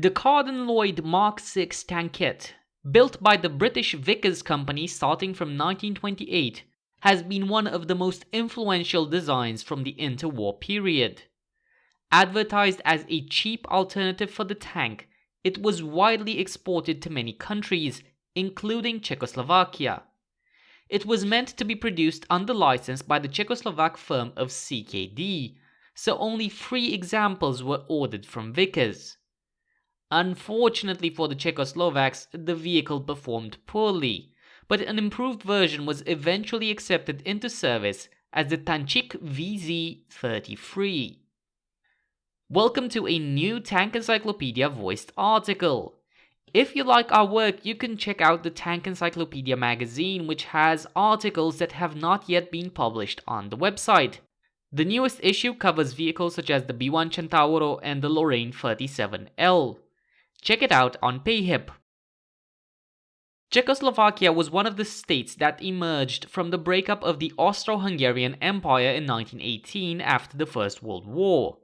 The Carden-Loyd Mk.VI tank kit, built by the British Vickers company starting from 1928, has been one of the most influential designs from the interwar period. Advertised as a cheap alternative for the tank, it was widely exported to many countries, including Czechoslovakia. It was meant to be produced under license by the Czechoslovak firm of CKD, so only 3 examples were ordered from Vickers. Unfortunately for the Czechoslovaks, the vehicle performed poorly, but an improved version was eventually accepted into service as the Mk.VI 33. Welcome to a new Tank Encyclopedia voiced article. If you like our work, you can check out the Tank Encyclopedia magazine, which has articles that have not yet been published on the website. The newest issue covers vehicles such as the B1 Centauro and the Lorraine 37L. Check it out on PayHip. Czechoslovakia was one of the states that emerged from the breakup of the Austro-Hungarian Empire in 1918 after the First World War.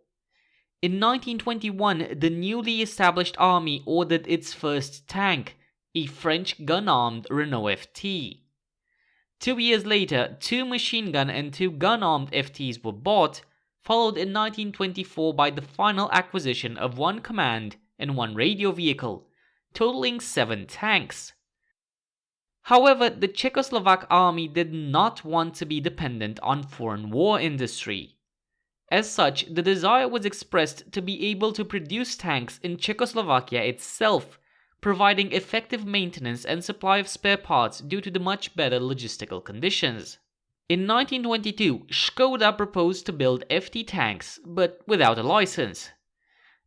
In 1921, the newly established army ordered its first tank, a French gun-armed Renault FT. 2 years later, 2 machine gun and 2 gun-armed FTs were bought, followed in 1924 by the final acquisition of 1 command and 1 radio vehicle, totaling 7 tanks. However, the Czechoslovak army did not want to be dependent on foreign war industry. As such, the desire was expressed to be able to produce tanks in Czechoslovakia itself, providing effective maintenance and supply of spare parts due to the much better logistical conditions. In 1922, Škoda proposed to build FT tanks, but without a license.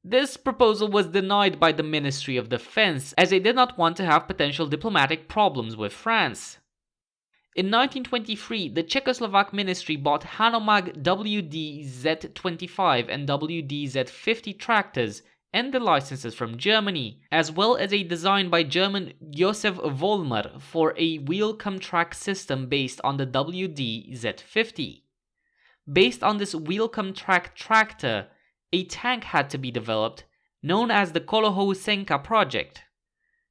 This proposal was denied by the Ministry of Defense, as they did not want to have potential diplomatic problems with France. In 1923, the Czechoslovak ministry bought Hanomag WD-Z25 and WD-Z50 tractors and the licenses from Germany, as well as a design by German Josef Vollmer for a wheel-cum-track system based on the WD-Z50. Based on this wheel-cum-track tractor, a tank had to be developed, known as the Kolohoussenka project.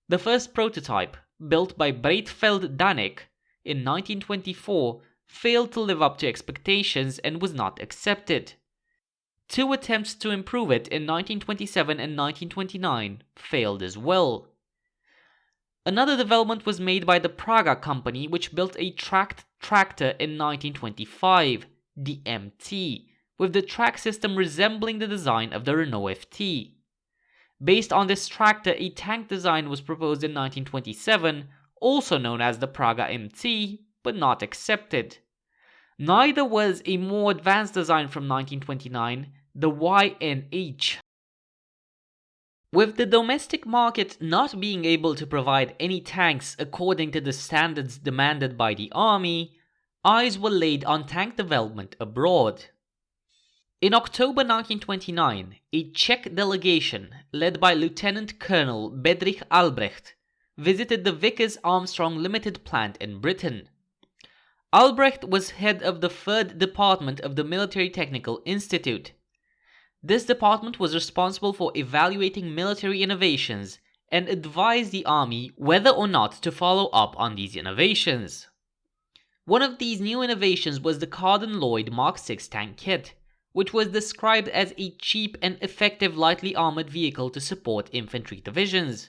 The first prototype, built by Breitfeld-Danek in 1924, failed to live up to expectations and was not accepted. 2 attempts to improve it in 1927 and 1929 failed as well. Another development was made by the Praga company, which built a tracked tractor in 1925, the MT, with the track system resembling the design of the Renault FT. Based on this tractor, a tank design was proposed in 1927, also known as the Praga MT, but not accepted. Neither was a more advanced design from 1929, the YNH. With the domestic market not being able to provide any tanks according to the standards demanded by the army, eyes were laid on tank development abroad. In October 1929, a Czech delegation led by Lieutenant Colonel Bedřich Albrecht visited the Vickers Armstrong Limited plant in Britain. Albrecht was head of the 3rd Department of the Military Technical Institute. This department was responsible for evaluating military innovations and advised the army whether or not to follow up on these innovations. One of these new innovations was the Carden-Loyd Mk.VI tank kit, which was described as a cheap and effective lightly armored vehicle to support infantry divisions.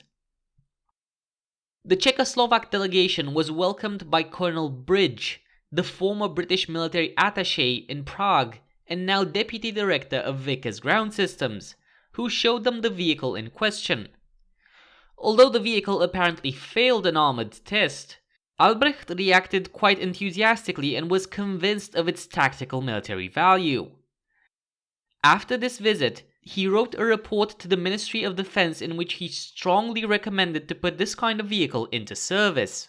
The Czechoslovak delegation was welcomed by Colonel Bridge, the former British military attaché in Prague and now deputy director of Vickers Ground Systems, who showed them the vehicle in question. Although the vehicle apparently failed an armored test, Albrecht reacted quite enthusiastically and was convinced of its tactical military value. After this visit, he wrote a report to the Ministry of Defense in which he strongly recommended to put this kind of vehicle into service.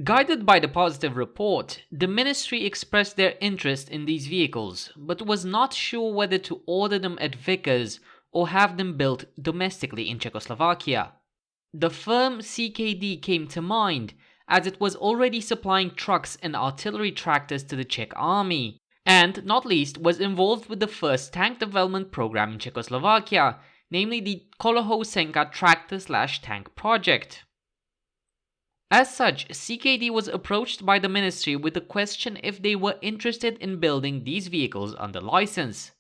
Guided by the positive report, the ministry expressed their interest in these vehicles, but was not sure whether to order them at Vickers or have them built domestically in Czechoslovakia. The firm CKD came to mind, as it was already supplying trucks and artillery tractors to the Czech army, and, not least, was involved with the first tank development program in Czechoslovakia, namely the Kolohosenka tractor/tank project. As such, CKD was approached by the ministry with the question if they were interested in building these vehicles under license,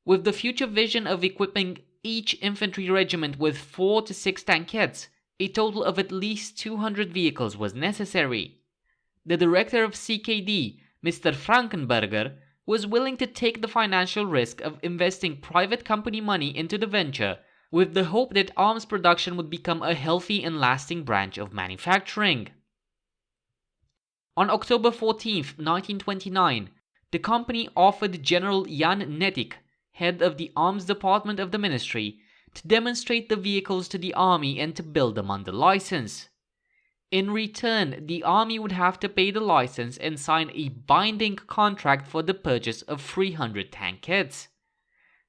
with the future vision of equipping each infantry regiment with 4 to 6 tankettes. A total of at least 200 vehicles was necessary. The director of CKD, Mr. Frankenberger, was willing to take the financial risk of investing private company money into the venture with the hope that arms production would become a healthy and lasting branch of manufacturing. On October 14, 1929, the company offered General Jan Netic, head of the arms department of the ministry, to demonstrate the vehicles to the army and to build them under license. In return, the army would have to pay the license and sign a binding contract for the purchase of 300 tankettes.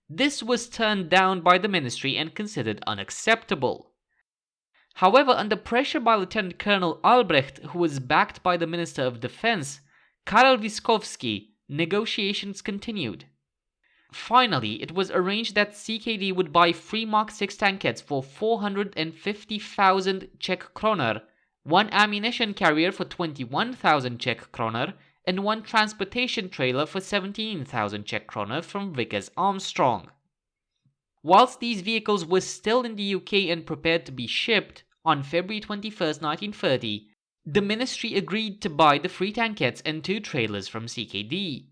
This was turned down by the ministry and considered unacceptable. However, under pressure by Lieutenant Colonel Albrecht, who was backed by the Minister of Defense, Karel Viskovsky, negotiations continued. Finally, it was arranged that CKD would buy 3 Mk.VI tankettes for 450,000 Czech kroner, 1 ammunition carrier for 21,000 Czech kroner, and 1 transportation trailer for 17,000 Czech kroner from Vickers Armstrong. Whilst these vehicles were still in the UK and prepared to be shipped, on February 21, 1930, the ministry agreed to buy the 3 tankettes and 2 trailers from CKD.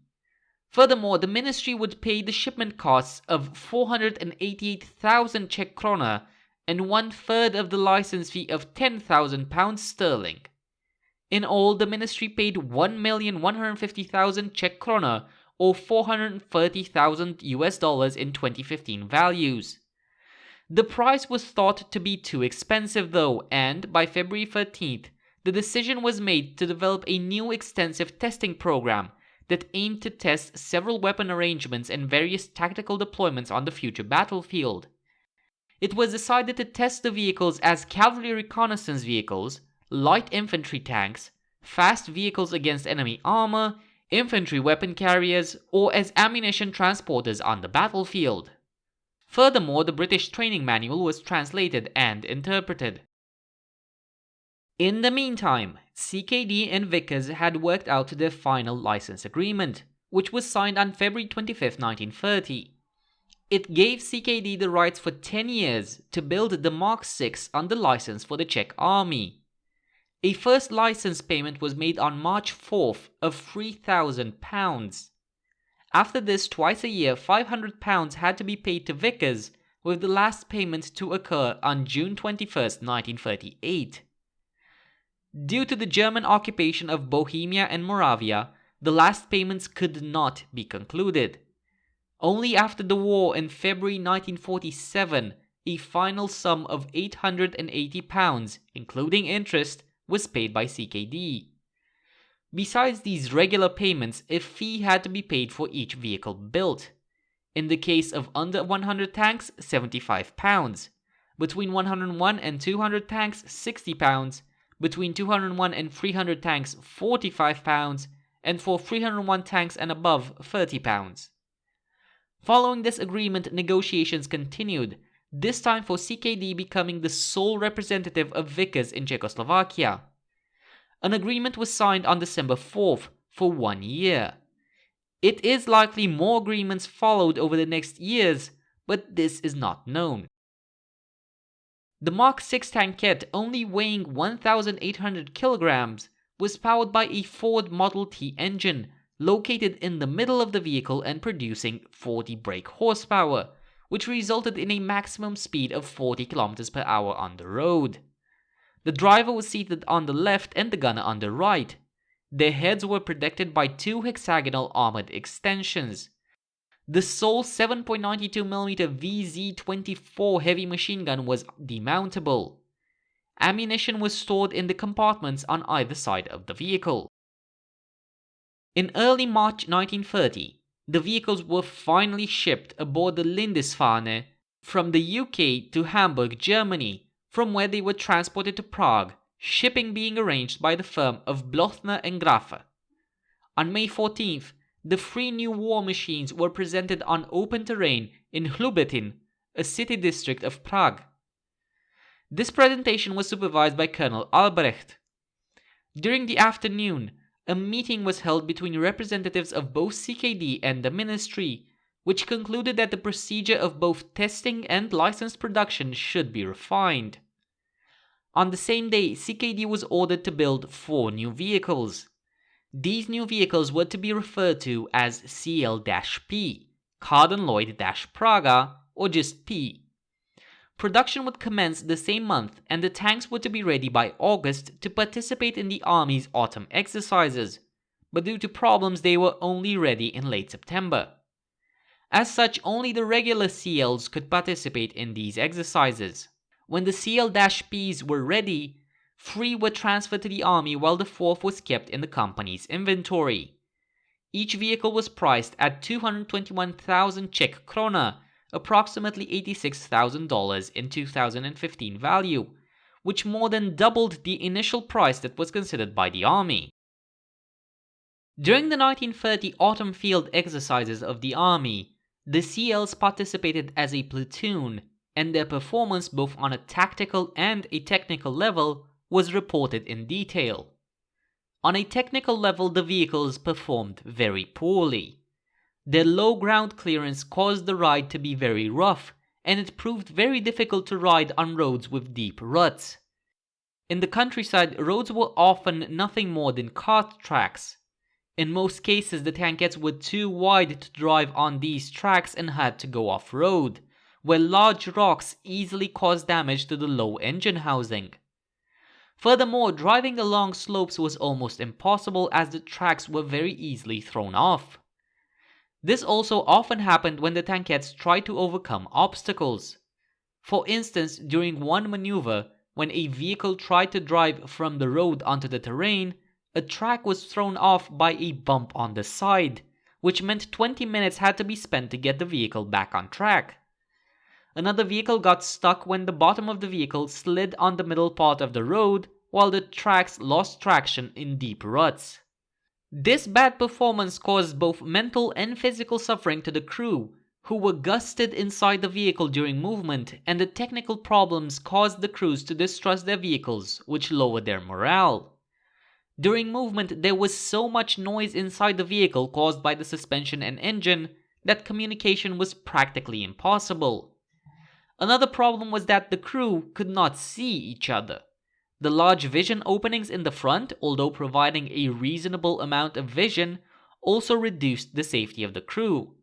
Furthermore, the ministry would pay the shipment costs of 488,000 Czech kroner and 1/3 of the license fee of £10,000 sterling. In all, the ministry paid 1,150,000 Czech kroner or $430,000 in 2015 values. The price was thought to be too expensive though, and by February 13th, the decision was made to develop a new extensive testing program that aimed to test several weapon arrangements and various tactical deployments on the future battlefield. It was decided to test the vehicles as cavalry reconnaissance vehicles, light infantry tanks, fast vehicles against enemy armor, infantry weapon carriers, or as ammunition transporters on the battlefield. Furthermore, the British training manual was translated and interpreted. In the meantime, CKD and Vickers had worked out their final license agreement, which was signed on February 25, 1930. It gave CKD the rights for 10 years to build the Mk.VI under license for the Czech army. A first license payment was made on March 4th of £3,000. After this, twice a year, £500 had to be paid to Vickers, with the last payment to occur on June 21, 1938. Due to the German occupation of Bohemia and Moravia, the last payments could not be concluded. Only after the war in February 1947, a final sum of £880, including interest, was paid by CKD. Besides these regular payments, a fee had to be paid for each vehicle built. In the case of under 100 tanks, £75. Between 101 and 200 tanks, £60. Between 201 and 300 tanks, £45, and for 301 tanks and above, £30. Following this agreement, negotiations continued, this time for CKD becoming the sole representative of Vickers in Czechoslovakia. An agreement was signed on December 4th for 1 year. It is likely more agreements followed over the next years, but this is not known. The Mk.VI tankette, only weighing 1,800 kilograms, was powered by a Ford Model T engine located in the middle of the vehicle and producing 40 brake horsepower, which resulted in a maximum speed of 40 km per hour on the road. The driver was seated on the left and the gunner on the right. Their heads were protected by 2 hexagonal armored extensions. The sole 7.92mm VZ-24 heavy machine gun was demountable. Ammunition was stored in the compartments on either side of the vehicle. In early March 1930, the vehicles were finally shipped aboard the Lindisfarne from the UK to Hamburg, Germany, from where they were transported to Prague, shipping being arranged by the firm of Blochner and Graffe. On May 14th, the 3 new war machines were presented on open terrain in Hlubetin, a city district of Prague. This presentation was supervised by Colonel Albrecht. During the afternoon, a meeting was held between representatives of both CKD and the ministry, which concluded that the procedure of both testing and licensed production should be refined. On the same day, CKD was ordered to build 4 new vehicles. These new vehicles were to be referred to as CL-P, Carden-Loyd-Praga, or just P. Production would commence the same month, and the tanks were to be ready by August to participate in the Army's autumn exercises, but due to problems they were only ready in late September. As such, only the regular CLs could participate in these exercises. When the CL-Ps were ready, 3 were transferred to the Army while the 4th was kept in the company's inventory. Each vehicle was priced at 221,000 Czech krona, approximately $86,000 in 2015 value, which more than doubled the initial price that was considered by the Army. During the 1930 autumn field exercises of the Army, the CLs participated as a platoon, and their performance both on a tactical and a technical level was reported in detail. On a technical level, the vehicles performed very poorly. Their low ground clearance caused the ride to be very rough, and it proved very difficult to ride on roads with deep ruts. In the countryside, roads were often nothing more than cart tracks. In most cases, the tankettes were too wide to drive on these tracks and had to go off-road, where large rocks easily caused damage to the low engine housing. Furthermore, driving along slopes was almost impossible as the tracks were very easily thrown off. This also often happened when the tankettes tried to overcome obstacles. For instance, during one maneuver, when a vehicle tried to drive from the road onto the terrain, a track was thrown off by a bump on the side, which meant 20 minutes had to be spent to get the vehicle back on track. Another vehicle got stuck when the bottom of the vehicle slid on the middle part of the road while the tracks lost traction in deep ruts. This bad performance caused both mental and physical suffering to the crew, who were gusted inside the vehicle during movement, and the technical problems caused the crews to distrust their vehicles, which lowered their morale. During movement, there was so much noise inside the vehicle caused by the suspension and engine that communication was practically impossible. Another problem was that the crew could not see each other. The large vision openings in the front, although providing a reasonable amount of vision, also reduced the safety of the crew.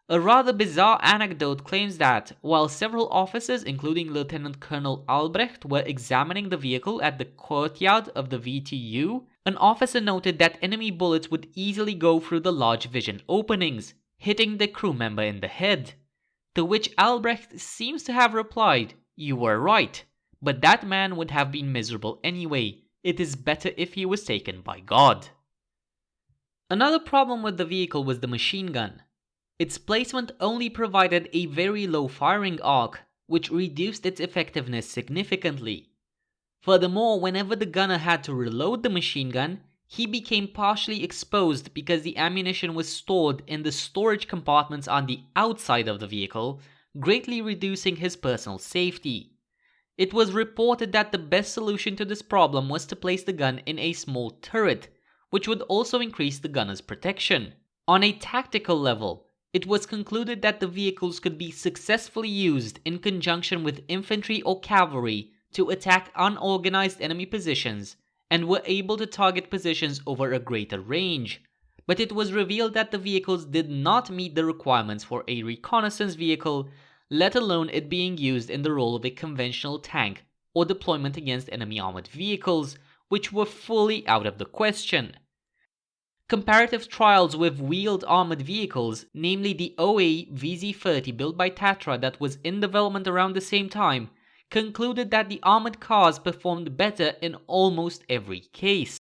A rather bizarre anecdote claims that, while several officers, including Lieutenant Colonel Albrecht, were examining the vehicle at the courtyard of the VTU, an officer noted that enemy bullets would easily go through the large vision openings, hitting the crew member in the head. To which Albrecht seems to have replied, "You were right, but that man would have been miserable anyway. It is better if he was taken by God." Another problem with the vehicle was the machine gun. Its placement only provided a very low firing arc, which reduced its effectiveness significantly. Furthermore, whenever the gunner had to reload the machine gun, he became partially exposed because the ammunition was stored in the storage compartments on the outside of the vehicle, greatly reducing his personal safety. It was reported that the best solution to this problem was to place the gun in a small turret, which would also increase the gunner's protection. On a tactical level, it was concluded that the vehicles could be successfully used in conjunction with infantry or cavalry to attack unorganized enemy positions and were able to target positions over a greater range, but it was revealed that the vehicles did not meet the requirements for a reconnaissance vehicle, let alone it being used in the role of a conventional tank or deployment against enemy armored vehicles, which were fully out of the question. Comparative trials with wheeled armored vehicles, namely the OA VZ30 built by Tatra that was in development around the same time, concluded that the armored cars performed better in almost every case.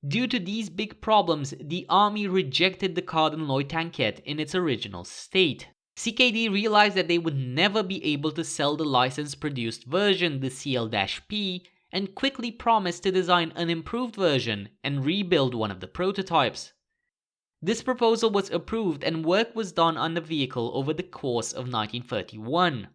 Due to these big problems, the Army rejected the Carden-Loyd tankette in its original state. CKD realized that they would never be able to sell the license-produced version, the CL-P, and quickly promised to design an improved version and rebuild one of the prototypes. This proposal was approved and work was done on the vehicle over the course of 1931.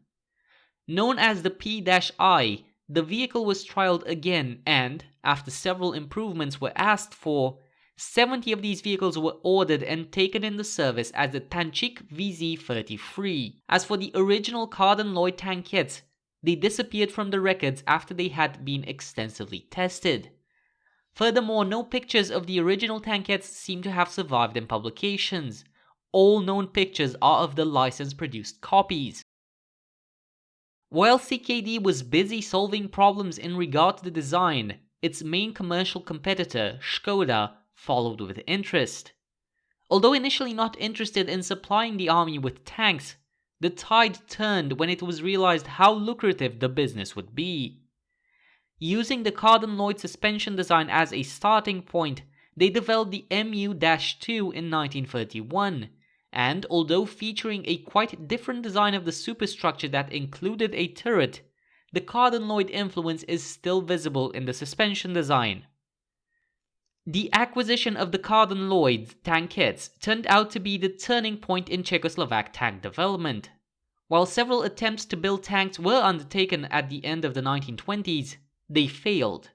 Known as the P-I, the vehicle was trialled again and, after several improvements were asked for, 70 of these vehicles were ordered and taken into service as the Mk.VI 33. As for the original Carden-Loyd tankettes, they disappeared from the records after they had been extensively tested. Furthermore, no pictures of the original tankettes seem to have survived in publications. All known pictures are of the license-produced copies. While CKD was busy solving problems in regard to the design, its main commercial competitor, Škoda, followed with interest. Although initially not interested in supplying the army with tanks, the tide turned when it was realized how lucrative the business would be. Using the Carden-Loyd suspension design as a starting point, they developed the Mu-2 in 1931, and although featuring a quite different design of the superstructure that included a turret, the Carden-Loyd influence is still visible in the suspension design. The acquisition of the Carden-Loyd tankettes turned out to be the turning point in Czechoslovak tank development. While several attempts to build tanks were undertaken at the end of the 1920s, they failed.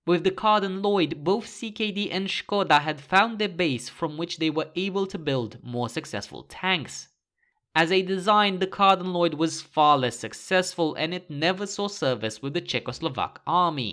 With the Carden-Loyd, both CKD and Škoda had found their base from which they were able to build more successful tanks. As a design, the Carden-Loyd was far less successful and it never saw service with the Czechoslovak army.